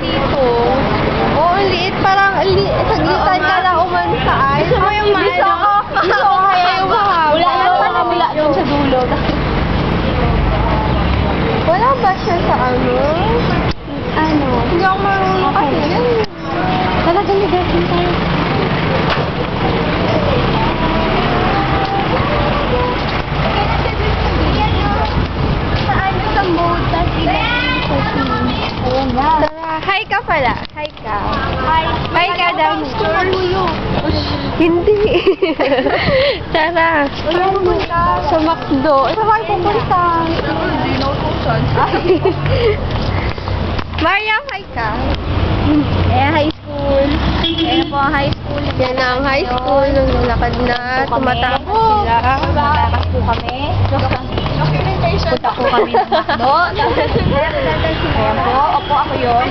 dito. Oo, ang liit. Parang saglitan ka lang umano sa ay. Gusto mo yung maano? Gusto ko kaya yung mahaba. Wala na sana mula doon sa dulo. Wala ba siya sa ano? Ano? Hindi ako marunong kasi yan. Talaga ni Daphne tayo. Hi ka pala. Hi ka. Hi ka daw. Hindi. Tara. Sa McDo. Sa kayo pupunta. Hindi na utusan. Mariam, hi ka. High school. Ayan po ang high school. Yan na ang high school. Naglalakad na. Tumatakbo sila. Tumatakas po kami. Punta po kami ng McDo. Ayan po. Opo, ako yun.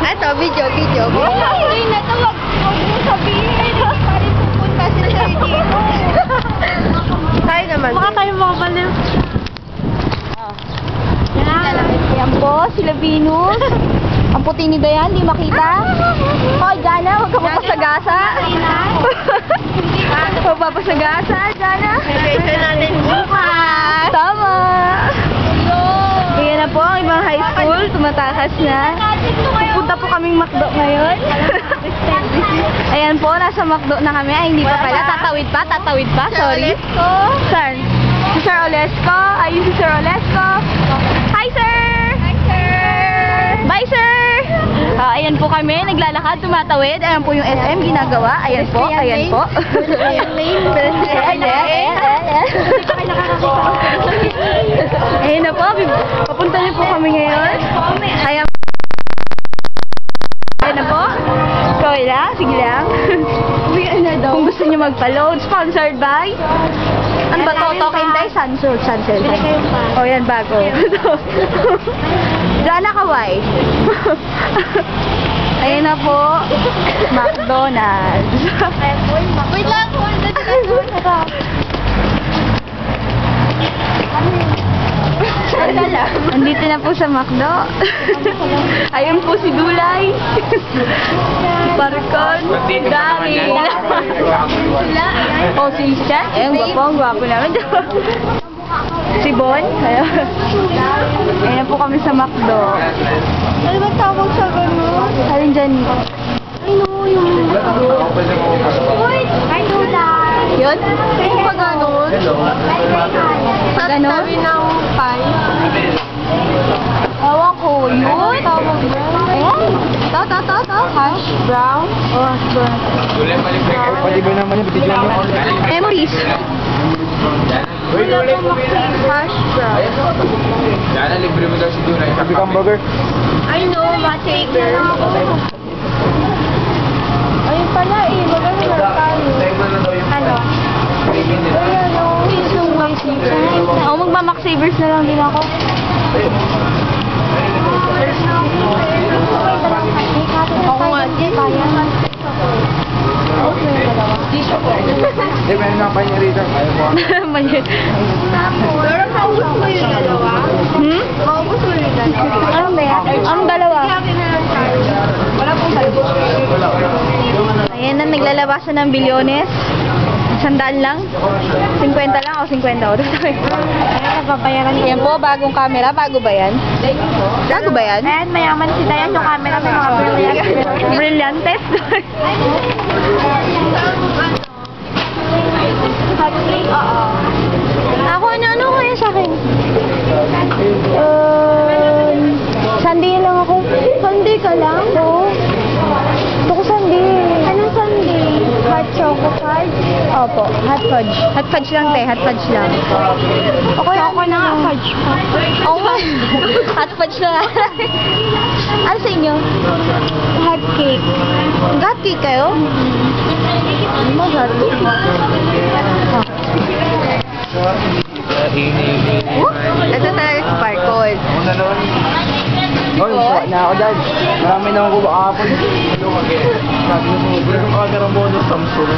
Ito, video. Ay, natawag. Huwag mo sabihin. Parin pupunta sila dito. Tayo naman. Baka tayo makabaliw. Yan po, sila Venus. Ang puti ni Dayan, di makita. Hoy, Jana, huwag ka mapasagasa. Huwag mapasagasa, Jana. Pwede natin bukas. Tama. Ayan na po ang ibang high school. Tumatakas na. Pupunta po kaming McDo ngayon. Ayan po, nasa McDo na kami. Ay, hindi pa pala. Tatawid pa. Sorry. Saan? Si Sir Olesco. Ayun si Sir Olesco. Hi, sir! Hi, sir! Bye, sir! Ayan po kami. Naglalakad, tumatawid. Ayan po yung SM ginagawa. Ayan po. Ayan po. Ayan na po. Papunta niyo po kami ngayon. Ayan. Ayan na po. Okay lang. Sige lang. Kung gusto niyo magpa-load, sponsored by... Ano ba to? Token tayo? Sunset. O yan, bago. Jana Kawai. Ayan na po. McDonald's. Wait lang. Andito na po sa McDo. Ayun po si Dulay. Si Parcon. Si Dari. O si Sha. Ayun, gwapo namin. Si Bon. Ayun po kami sa McDo. Ano ba tawag sa gano'n? Alin dyan? I know yung... I know that. Yun? Yung pa gano'n? Sa Ganon? tabi ng pie. Ewan ko. Yun? Tawag ba? Ayan. Hash brown. Oh, hash brown. Palibre naman yung bitigyan mo. Memories. Hash brown. Sana libre mo daw si Dura. Sabi kang burger. I know, Mataker. Ayun pala eh. Maganda na tayo. Ano? Ayan o. Yung Max Savers. Ako magma-Max Savers na lang din ako. Ako nga din. Eh, meron na pa niya rito. Ayaw ko. Pero maubos mo yung dalawa? Maubos mo yung dalawa? Ano ba yan? Anong dalawa? Wala pong salbo. Ayan na, naglalabasan ng bilyones. 100 lang. 50 lang o 50 o. Ayan, napapayaran niya. Yan po, bagong camera. Bago ba yan? Bago ba yan? Ayan, mayaman si Dayan yung camera. May mga brilliant. Brilliantes. Oo. Ako, ano kaya sa akin? Sunday lang ako. Sunday ka lang? Oo. Gusto ko Sunday. Anong Sunday? Hot choco fudge? Opo, hot fudge. Hot fudge lang, te. Hot fudge lang. Choco na nga, fudge pa. Oo nga. Hot fudge na. Ano sa inyo? Hot cake. Hot cake kayo? Ano mo, hot cake? Ito tayo sa Parkon. Oh, Kuha na ako dyan. Marami na akong kuha kahapon. Sabi mo, wala nung camera mo ng Samsung.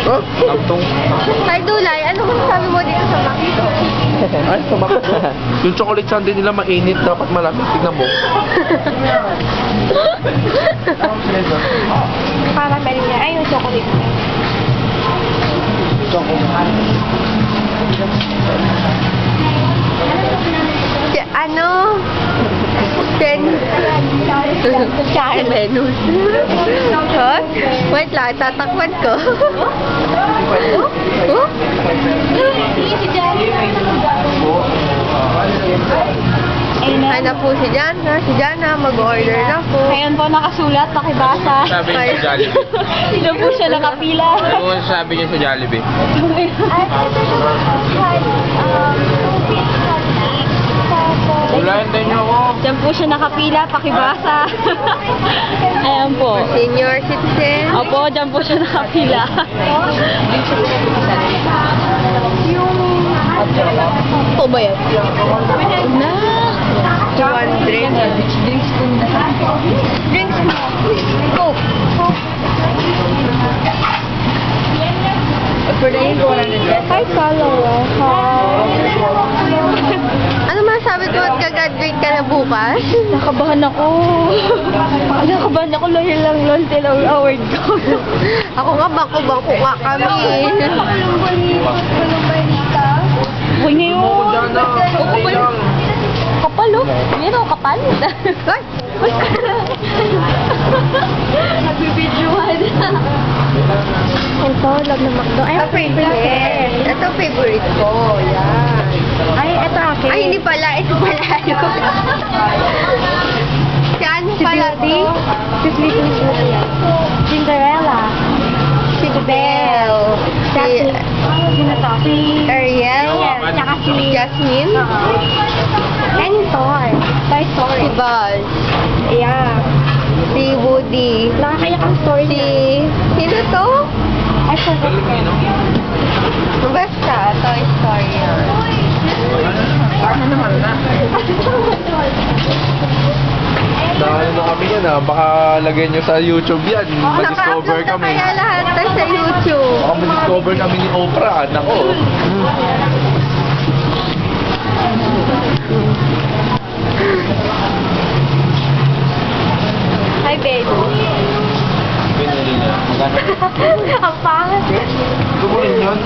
Oh, Samsung. Tay Dulay, ano masasabi mo dito sa Makdo? Ay, tumakbo. Yung chocolate sundae nila mainit, dapat malamig. Tignan mo. Caramel niya. Ay, yung chocolate niya. Si ano? Menus. Huh? Wait lang, tatakpan ko. Oh? Ano po si Jana? Si Jana, mag-order na po. Ayan po nakasulat, pakibasa. Sabi niya sa Jollibee. Doon po siya nakapila. Ano mo sabi niya sa Jollibee? Ulayan niyo ako. Diyan po siya nakapila, pakibasa. Ayan po. Senior citizen. Opo, diyan po siya nakapila. Po ba yan? Na. 200. Drinks mo. Coke. Hi, follower. Ano masabi ko at gagraduate ka na bukas? Nakabahan ako. Nakabahan ako dahil lang Lontel ang award ko. Ako nga, bangko-bangko ka kami. Huwag niyo yun. Jana. Okay lang. Kapal oh. Yan o, kapal. Hoy! Nagbibidyohan. Ito, love na McDo. Ay, favorite. Ito, favorite ko. Yan. Ay, ito akin. Ay, hindi pala. Ito pala yun. Si ano pala to? Si Sleeping Beauty. Cinderella. Si Belle. Sino to? Si Ariel. Tsaka si Jasmine. And Toy. Toy Story. Si Buzz. Yeah. Si Woody. Nakakayak ang story Si... niya. Sino to? I forgot. Basta, Toy Story yun. Ano naman na? Dahil na kami yan baka lagyan nyo sa YouTube yan. Ma-discover Naka-upload na kami. kaya lahat na sa YouTube. Baka ma-discover kami ni Oprah. Nako. Hi, baby. Ang pangat eh. Tumurin yun.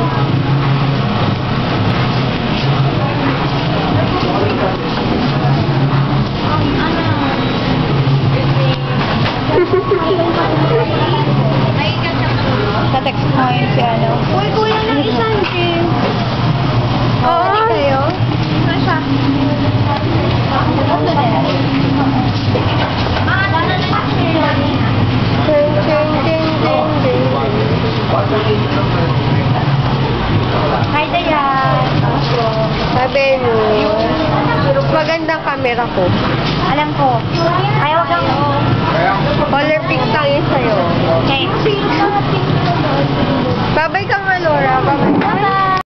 Ka-text mo yun si ano. Uy, kuya ng isang game. Oo. Hindi kayo? Nasa? Ding, ding, ding, ding, ding. Hi, Dayan. Sabi nyo, magandang camera ko. Alam ko. Ay, wag lang.